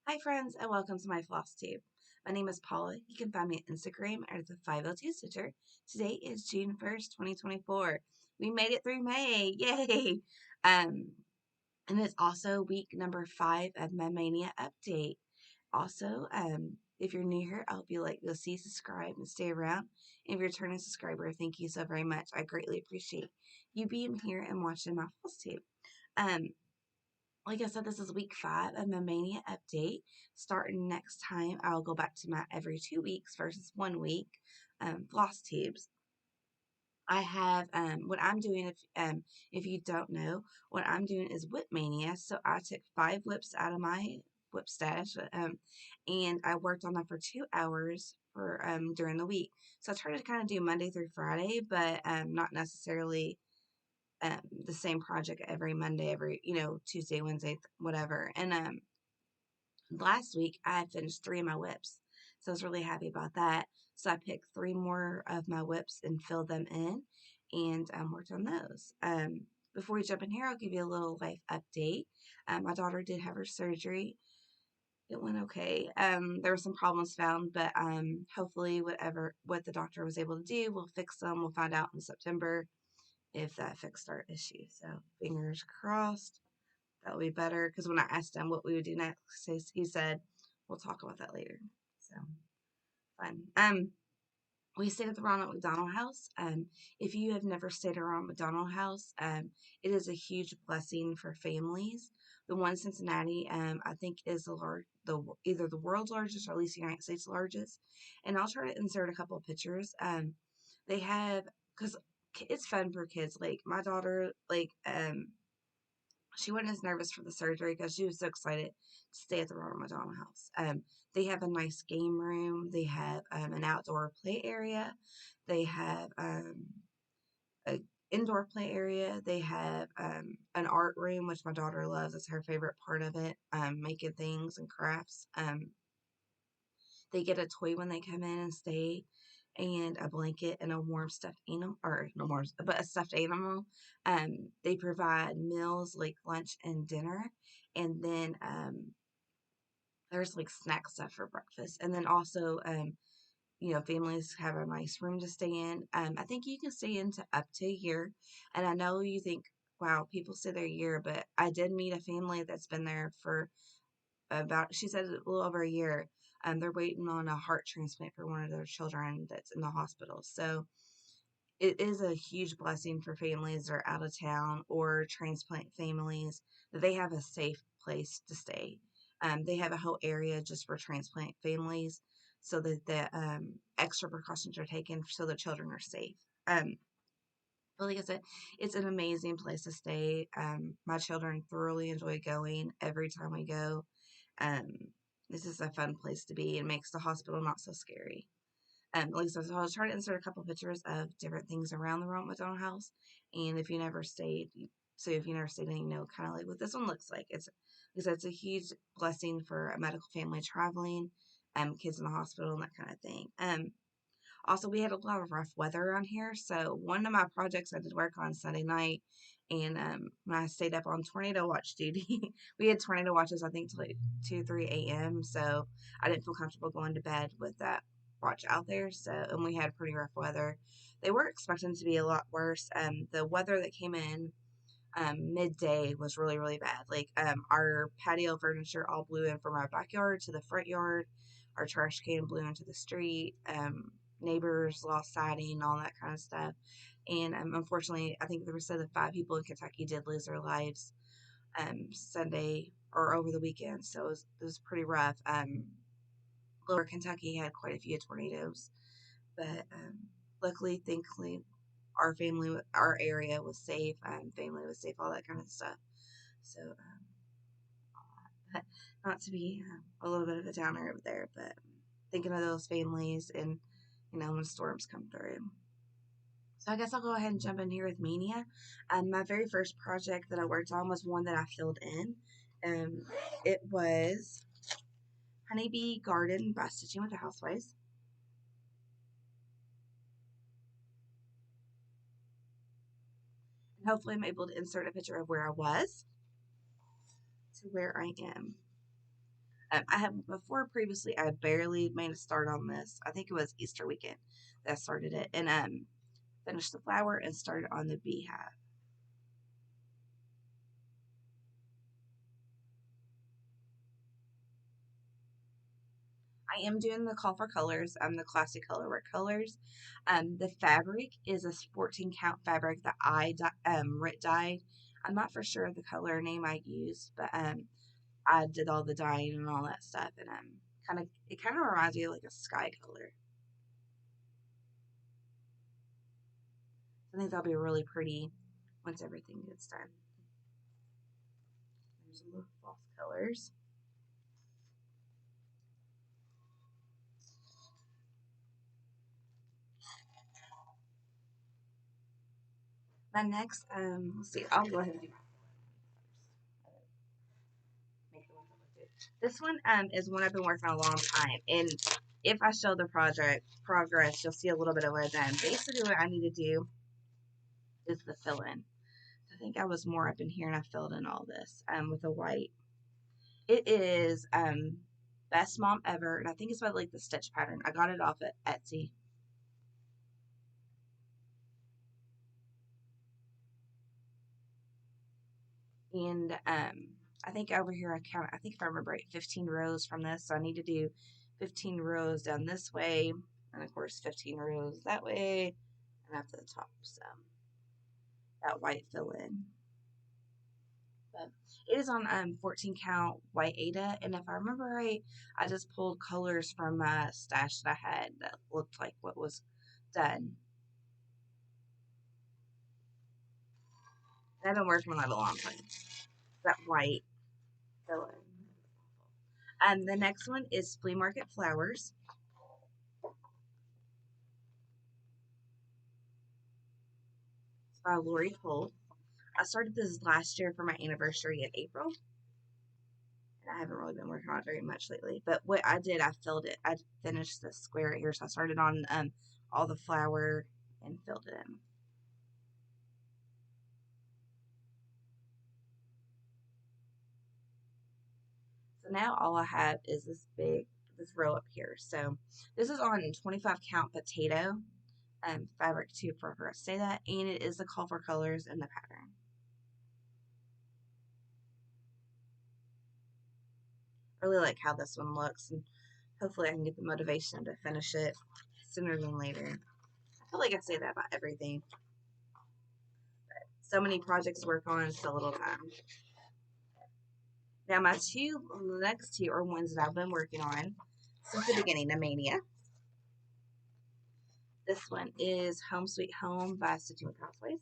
Hi friends and welcome to my Flosstube. My name is Paula. You can find me on Instagram at the 502 Stitcher. Today is June 1st, 2024. We made it through May. Yay! And it's also week number 5 of my Maynia update. Also, if you're new here, I hope you like to see, subscribe, and stay around. And if you're a returning subscriber, thank you so very much. I greatly appreciate you being here and watching my Flosstube. Like I said, this is week 5 of my Maynia update. Starting next time, I'll go back to my every 2 weeks versus 1 week floss tubes. I have what I'm doing. If you don't know, what I'm doing is whip mania. So I took 5 whips out of my whip stash, and I worked on them for 2 hours for during the week. So I try to kind of do Monday through Friday, but not necessarily the same project every Monday, every, Tuesday, Wednesday, whatever. And last week I finished 3 of my whips. So I was really happy about that. So I picked 3 more of my whips and filled them in and worked on those. Before we jump in here, I'll give you a little life update. My daughter did have her surgery. It went okay. There were some problems found, but hopefully what the doctor was able to do, we'll fix them. We'll find out in September if that fixed our issue. So fingers crossed that'll be better. Because when I asked him what we would do next, he said, we'll talk about that later. So fun. We stayed at the Ronald McDonald House. If you have never stayed at Ronald McDonald House, it is a huge blessing for families. The one in Cincinnati, I think, is either the world's largest or at least the United States largest. And I'll try to insert a couple of pictures. They have, because it's fun for kids. Like my daughter, she wasn't as nervous for the surgery because she was so excited to stay at the Ronald McDonald House. They have a nice game room. They have an outdoor play area. They have an indoor play area. They have an art room, which my daughter loves. It's her favorite part of it, making things and crafts. They get a toy when they come in and stay, and a blanket and a warm stuffed animal, or no more, but a stuffed animal. They provide meals like lunch and dinner, and then there's like snack stuff for breakfast, and then also families have a nice room to stay in. I think you can stay in to up to a year, and I know you think, wow, people stay there a year, but I did meet a family that's been there for she said a little over a year. They're waiting on a heart transplant for one of their children that's in the hospital. So it is a huge blessing for families that are out of town or transplant families that they have a safe place to stay. They have a whole area just for transplant families so that the extra precautions are taken so the children are safe. But like I said, it's an amazing place to stay. My children thoroughly enjoy going every time we go. Um, this is a fun place to be and makes the hospital not so scary. Like I said, so I'll try to insert a couple pictures of different things around the Ronald McDonald House. And if you never stayed, then you know kind of like what this one looks like. It's a huge blessing for a medical family traveling, kids in the hospital and that kind of thing. Also, we had a lot of rough weather around here, so one of my projects I did work on Sunday night, and when I stayed up on tornado watch duty, we had tornado watches, I think, till like 2, 3 a.m., so I didn't feel comfortable going to bed with that watch out there, and we had pretty rough weather. They were expecting to be a lot worse. The weather that came in midday was really, really bad. Like, our patio furniture all blew in from our backyard to the front yard. Our trash can blew into the street. Neighbors lost siding, all that kind of stuff. And unfortunately, I think there were said that 5 people in Kentucky did lose their lives Sunday or over the weekend. So it was pretty rough. Lower Kentucky had quite a few tornadoes, but luckily, thankfully, our area was safe, family was safe, all that kind of stuff. So, not to be a little bit of a downer over there, but thinking of those families and, when storms come through. So I guess I'll go ahead and jump in here with Maynia. My very first project that I worked on was one that I filled in. It was Honeybee Garden by Stitching with the Housewives. And hopefully I'm able to insert a picture of where I was to where I am. I have before previously I had barely made a start on this. I think it was Easter weekend that I started it, and finished the flower and started on the beehive. I am doing the call for colors. The classic color work colors. The fabric is a 14 count fabric that I dyed. I'm not for sure of the color name I used, but I did all the dyeing and all that stuff, and it kind of reminds me of like a sky color. I think that'll be really pretty once everything gets done. There's a little false colors. My next, let's see, I'll go ahead and do this one. Is one I've been working on a long time, and if I show the project progress, you'll see a little bit of what I've done. Basically, what I need to do is the fill in. I think I was more up in here, and I filled in all this with a white. It is Best Mom Ever, and I think it's about like the stitch pattern. I got it off at Etsy. And I think over here I think if I remember right, 15 rows from this. So I need to do 15 rows down this way, and of course 15 rows that way, and up to the top. So that white fill in. But it is on 14 count white Ada, and if I remember right, I just pulled colors from my stash that I had that looked like what was done. And I've been working on that a long time. That white fill in. The next one is Flea Market Flowers. It's by Lori Holt. I started this last year for my anniversary in April, and I haven't really been working on it very much lately. But what I did, I filled it. I finished this square right here, so I started on all the flower and filled it in. So now all I have is this row up here. So this is on 25 count potato fabric too, for her to say that, and it is the call for colors in the pattern. I really like how this one looks, and hopefully I can get the motivation to finish it sooner than later. I feel like I say that about everything. So many projects to work on, so little time. Now my next two are ones that I've been working on since the beginning of Maynia. This one is Home Sweet Home by Stitching with Housewives.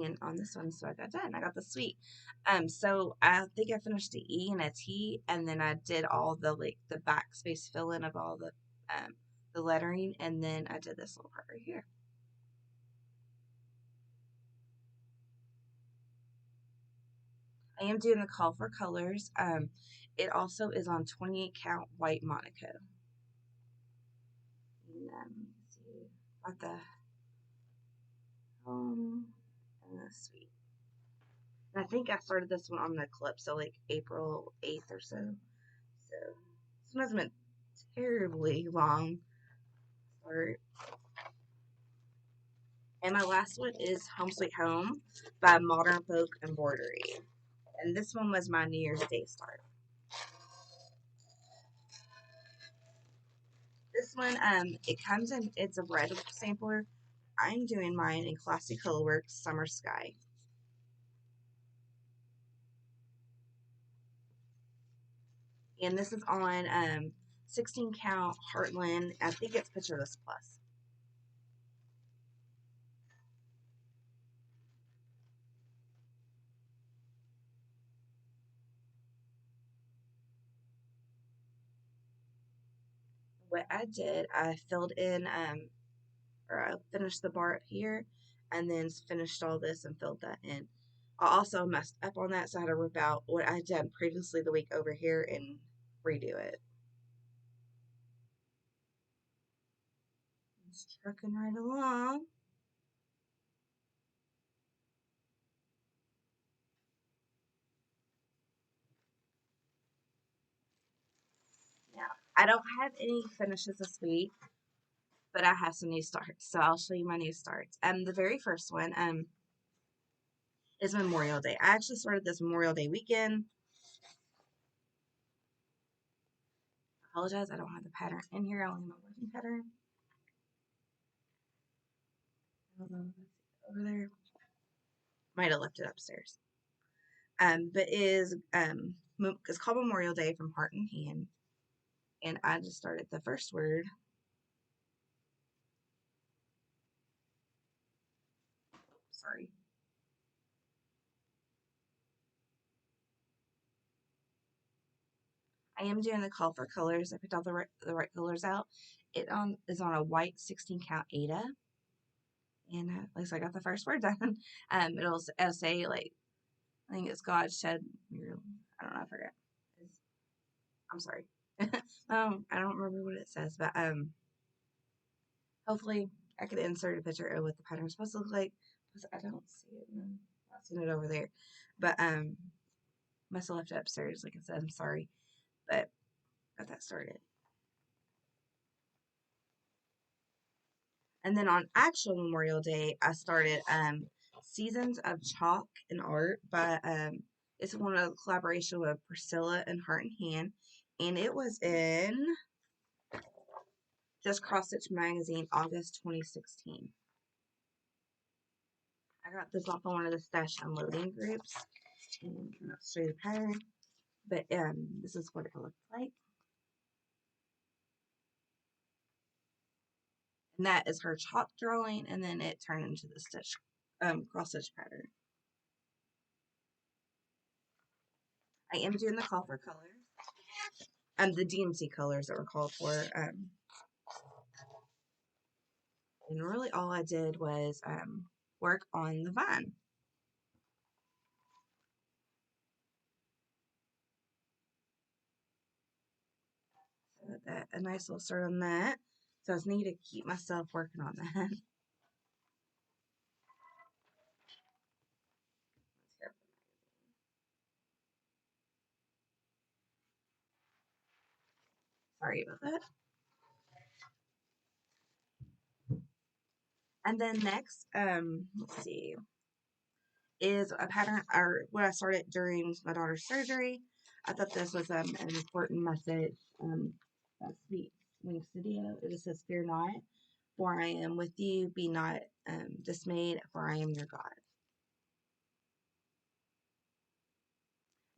And on this one, so I got done. I got the sweet. So I think I finished the E and a T, and then I did all the backspace fill in of all the lettering, and then I did this little part right here. I am doing the call for colors. It also is on 28 count white Monaco. And, let's see, got the home and the sweet. And I think I started this one on the clip, so like April 8th or so. So this one hasn't been terribly long. Start. And my last one is Home Sweet Home by Modern Folk Embroidery. And this one was my New Year's Day start. This one, it comes in, it's a red sampler. I'm doing mine in Classic Colorworks Summer Sky. And this is on 16 count Heartland. I think it's Pictureless Plus. What I did, I filled in, or I finished the bar up here, and then finished all this and filled that in. I also messed up on that, so I had to rip out what I had done previously the week over here and redo it. It's trucking right along. Now, I don't have any finishes this week, but I have some new starts, so I'll show you my new starts. The very first one is Memorial Day. I actually started this Memorial Day weekend. I apologize, I don't have the pattern in here. I only have my working pattern. I don't know if that's over there. Might have left it upstairs. But it's called Memorial Day from Heart and Hand, and I just started the first word. Sorry. I am doing the call for colors. I picked all the right colors out. It is on a white 16 count Ada, and at least I got the first word done. It'll say like, I think it's God shed. I don't know. I forget. I'm sorry. I don't remember what it says, but hopefully I could insert a picture of what the pattern is supposed to look like. I don't see it. I'm not seeing it over there, but must have left it upstairs. Like I said, I'm sorry, but got that started. And then on actual Memorial Day, I started Seasons of Chalk and Art by it's one of collaboration with Priscilla and Heart and Hand, and it was in just Cross Stitch Magazine, August 2016. I got this off of one of the stash unloading groups, and I'll show you the pattern. But this is what it looks like, and that is her chalk drawing, and then it turned into the stitch cross stitch pattern. I am doing the call for colors, the DMC colors that were called for, and really all I did was work on the vine. So that a nice little start on that. So I just need to keep myself working on that. Sorry about that. And then next, let's see, is a pattern or what I started during my daughter's surgery. I thought this was an important message. That sweet wings video. It just says, "Fear not, for I am with you. Be not dismayed, for I am your God."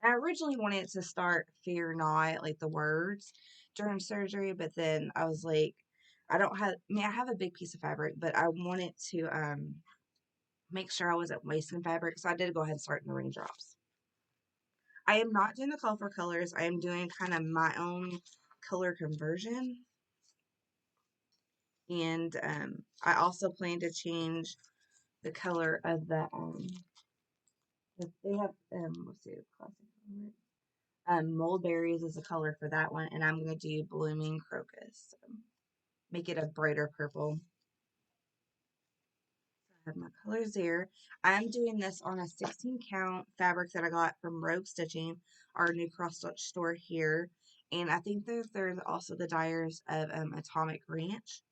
I originally wanted to start "Fear not," like the words, during surgery, but then I was like, I don't have. I mean, I have a big piece of fabric, but I wanted to make sure I wasn't wasting fabric, so I did go ahead and start in the raindrops. I am not doing the call for colors. I am doing kind of my own color conversion. And I also plan to change the color of they have, let's see, classic color. Mulberries is the color for that one. And I'm going to do Blooming Crocus. So make it a brighter purple. I have my colors there. I'm doing this on a 16 count fabric that I got from Rogue Stitching, our new cross stitch store here. And I think there's also the dyers of Atomic Ranch.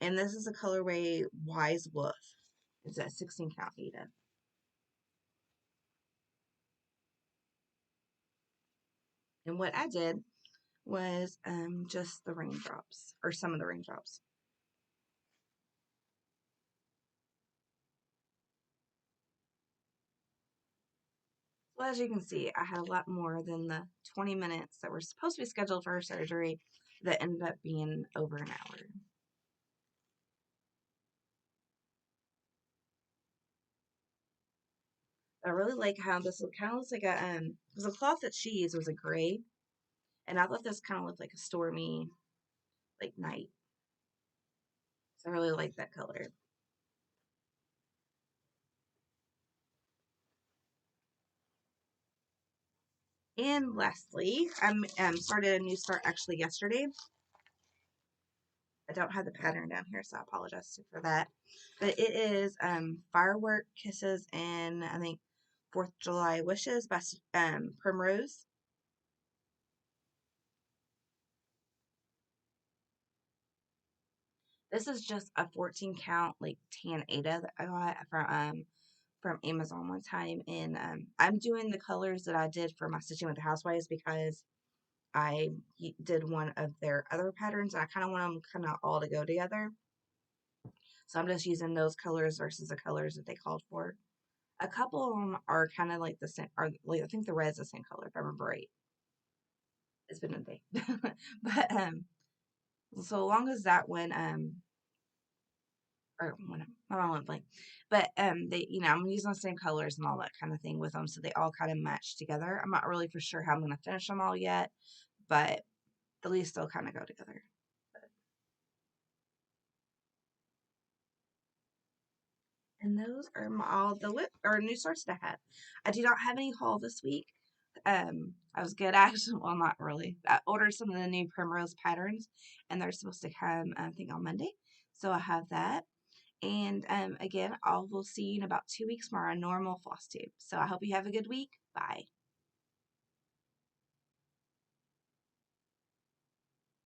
And this is the colorway Wise Wolf. It's a 16 count Ada. And what I did was just the raindrops, or some of the raindrops. Well, as you can see, I had a lot more than the 20 minutes that were supposed to be scheduled for her surgery that ended up being over an hour. I really like how this kind of looks like a because the cloth that she used was a gray, and I thought this kind of looked like a stormy like night. So I really like that color. And lastly, I'm started a new start actually yesterday. I don't have the pattern down here, so I apologize for that. But it is Firework Kisses and I think 4th of July Wishes by Primrose. This is just a 14 count like tan Ada that I got from Amazon one time, and I'm doing the colors that I did for my stitching with the Housewives because I did one of their other patterns and I kind of want them kind of all to go together. So I'm just using those colors versus the colors that they called for. A couple of them are kind of like the same, or like, I think the red's the same color if I remember right. It's been a day, but so long as that one or when I went blank, but they I'm using the same colors and all that kind of thing with them, so they all kind of match together. I'm not really for sure how I'm gonna finish them all yet, but at least they'll kind of go together. And those are all the new starts that I had. I do not have any haul this week. I was good actually. Well, not really. I ordered some of the new Primrose patterns, and they're supposed to come, I think, on Monday. So I have that. And again, I will see you in about 2 weeks for our normal Flosstube. So I hope you have a good week. Bye.